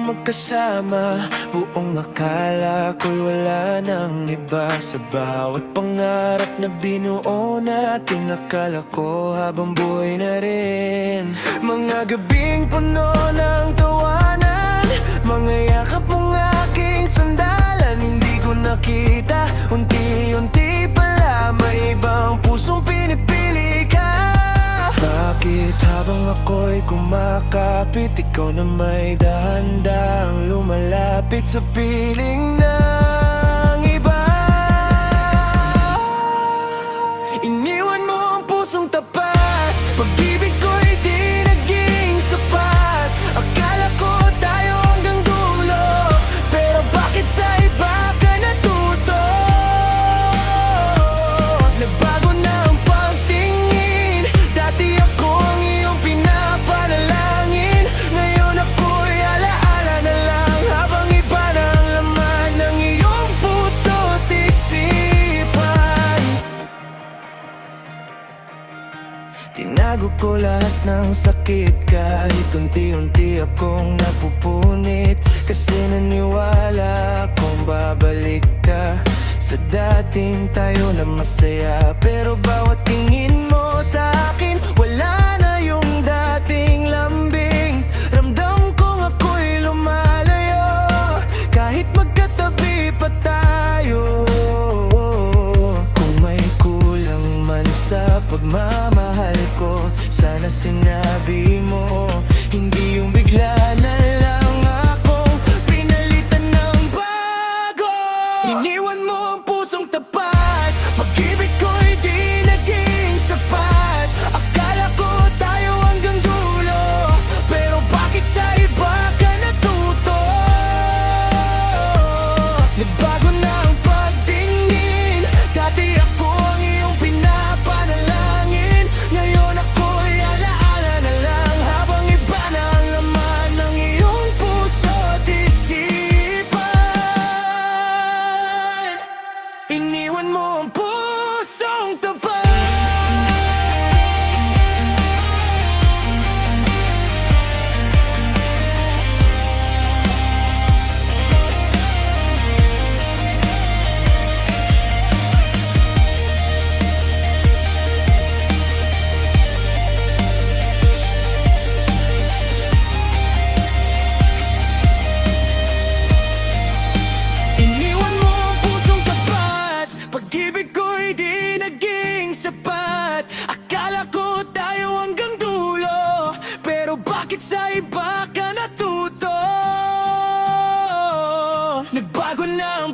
magkasama. Buong akala ko'y wala nang iba. Sa bawat pangarap na binuo natin, akala ko habang buhay na rin. Mga gabing puno ng tawanan, mga yakap mong aking sandalan. Hindi ko nakita, unti-unti pala may ibang pusong pinipili ka. Bakit habang ako'y kumakapit, ikaw na may dahan-dahang lumalapit sa piling ng iba? Iniwan mo ang pusong tapat, pag-ibig ko'y di naging sapat. Akala ko tayo hanggang dulo, pero bakit sa iba ka natuto? Nagbago na ang pagtingin, dati ako ang iyong pinapanalangin. Ngayon ako'y alaala na lang, habang iba na ang laman ng iyong puso't isipan. Tinago ko lahat ng sakit, kahit unti-unti akong napupunit. Kasi naniwala akong babalik ka sa dating tayo na masaya. Pero bawat tingin mo sa akin, wala na yung dating lambing. Ramdam kong ako'y lumalayo, kahit magkatabi pa tayo. Kung may kulang man sa pagmamahal ko, sana sinabi mo, hindi yung bigla na lang akong pinalitan ng bago. Iniwan mo ang pusong tapat, pag-ibig ko'y di naging sapat. Akala ko tayo hanggang dulo, pero bakit sa iba ka natuto? Nagbago na ang pagtingin, dati ako ang iyong pinapanalangin. Ngayon ako'y alaala na lang, habang iba na ang laman ng iyong puso't isipan. Iniwan mo ang pusong tapat. Iniwan mo ang pusong tapat, pag-ibig ko'y di naging sapat. Akala ko tayo hanggang dulo, pero bakit sa iba ka natuto? Nagbago na ang